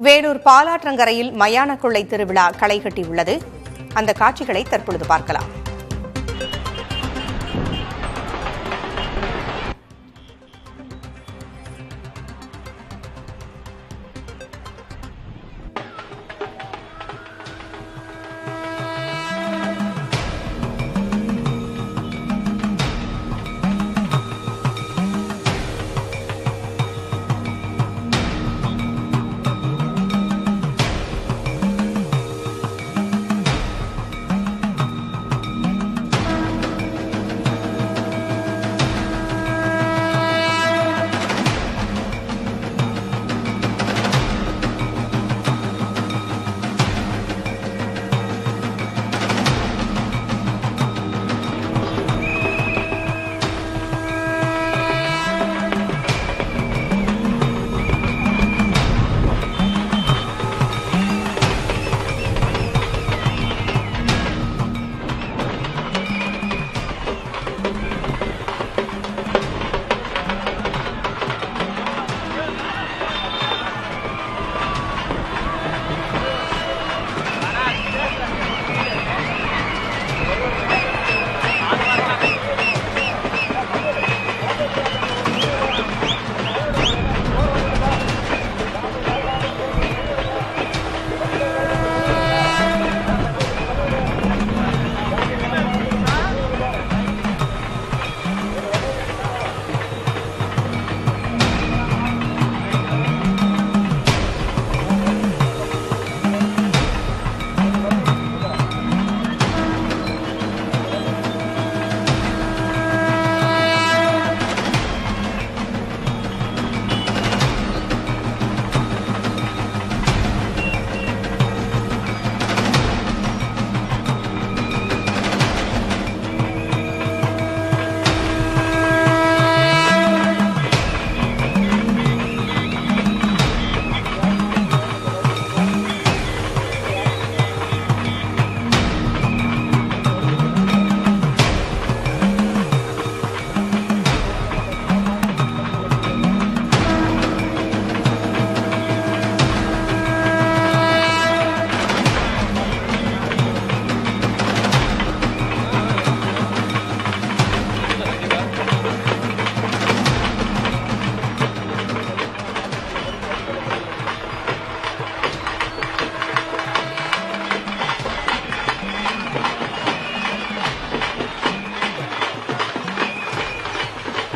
வேலூர் பாலாற்றங்கரையில் மயான கொள்ளை திருவிழா களை கட்டியுள்ளது. அந்த காட்சிகளை தற்பொழுது பார்க்கலாம்.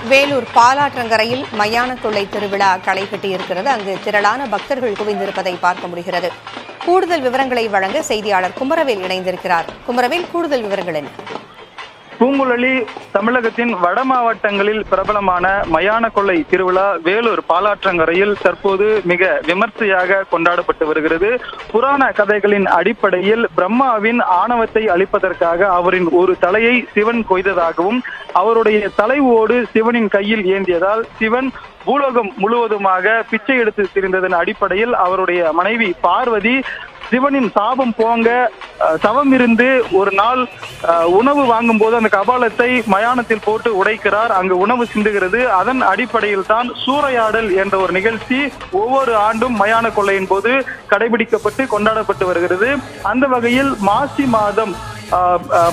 வேலூர் பாலாற்றங்கரையில் மயான கொள்ளை திருவிழா களை கட்டியிருக்கிறது. அங்கு திரளான பக்தர்கள் குவிந்திருப்பதை பார்க்க முடிகிறது. கூடுதல் விவரங்களை வழங்க செய்தியாளர் குமரவேல் இணைந்திருக்கிறார். குமரவேல், கூடுதல் விவரங்கள் என்ன? பூங்குழலி, தமிழகத்தின் வட மாவட்டங்களில் பிரபலமான மயான கொள்ளை திருவிழா வேலூர் பாலாற்றங்கரையில் தற்போது மிக விமர்சையாக கொண்டாடப்பட்டு வருகிறது. புராண கதைகளின் அடிப்படையில் பிரம்மாவின் ஆணவத்தை அழிப்பதற்காக அவரின் ஒரு தலையை சிவன் கொய்ததாகவும் அவருடைய தலை ஓடு சிவனின் கையில் ஏந்தியதால் சிவன் பூலோகம் முழுவதுமாக பிச்சை எடுத்து திரிந்ததன் அடிப்படையில் அவருடைய மனைவி பார்வதி சிவனின் சாபம் போங்க தவம் இருந்து ஒரு நாள் உணவு வாங்கும் போது அந்த கபாலத்தை மயானத்தில் போட்டு உடைக்கிறார். அங்கு உணவு சிந்துகிறது. அதன் அடிப்படையில் தான் சூறையாடல் என்ற ஒரு நிகழ்ச்சி ஒவ்வொரு ஆண்டும் மயான கொள்ளையின் போது கடைபிடிக்கப்பட்டு கொண்டாடப்பட்டு வருகிறது. அந்த வகையில் மாசி மாதம்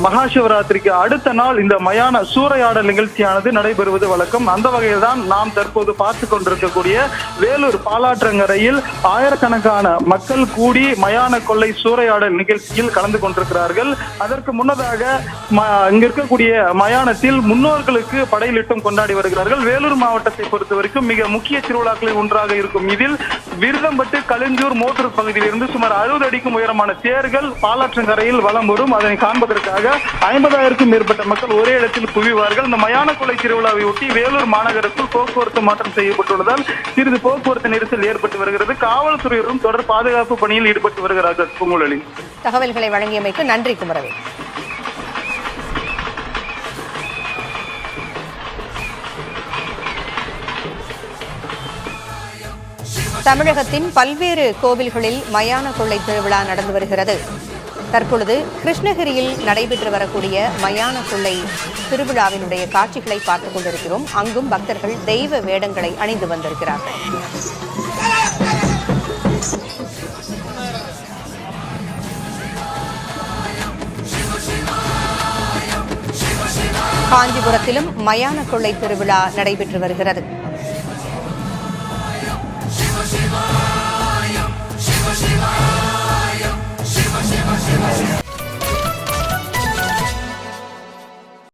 மகா சிவராத்திரிக்கு அடுத்த நாள் இந்த மயான சூறையாடல் நிகழ்ச்சியானது நடைபெறுவது வழக்கம். அந்த வகையில் தான் நாம் தற்போது பார்த்து கொண்டிருக்கக்கூடிய வேலூர் பாலாற்றங்கரையில் ஆயிரக்கணக்கான மக்கள் கூடி மயான கொள்ளை சூறையாடல் நிகழ்ச்சியில் கலந்து கொண்டிருக்கிறார்கள். அதற்கு முன்னதாக இங்க இருக்கக்கூடிய மயானத்தில் முன்னோர்களுக்கு படையிலிட்டும் கொண்டாடி வருகிறார்கள். வேலூர் மாவட்டத்தை பொறுத்த வரைக்கும் மிக முக்கிய திருவிழாக்களில் ஒன்றாக இருக்கும் இதில் விருதம்பட்டு களிஞ்சூர் மோட்டூர் பகுதியிலிருந்து சுமார் 60 அடிக்கும் உயரமான தேர்கள் பாலாற்றங்கரையில் வலம் வரும். அதனை காண்பதற்காக 50,000க்கும் மேற்பட்ட மக்கள் ஒரே இடத்தில் குவிவார்கள். இந்த மயான கொள்ளை திருவிழாவை ஒட்டி வேலூர் மாநகரத்தில் போக்குவரத்து மாற்றம் செய்யப்பட்டுள்ளதால் சிறிது போக்குவரத்து நெரிசல் ஏற்பட்டு வருகிறது. காவல்துறையினரும் தொடர் பாதுகாப்பு பணியில் ஈடுபட்டு வருகிறார்கள். பூங்குழலி, தகவல்களை வழங்கியமைக்கு நன்றி குமரவேல். தமிழகத்தின் பல்வேறு கோவில்களில் மயான கொள்ளை திருவிழா நடந்து வருகிறது. தற்பொழுது கிருஷ்ணகிரியில் நடைபெற்று வரக்கூடிய மயான கொள்ளை திருவிழாவினுடைய காட்சிகளை பார்த்துக் கொண்டிருக்கிறோம். அங்கும் பக்தர்கள் தெய்வ வேடங்களை அணிந்து வந்திருக்கிறார்கள். காஞ்சிபுரத்திலும் மயான கொள்ளை திருவிழா நடைபெற்று வருகிறது. Shiva Shiva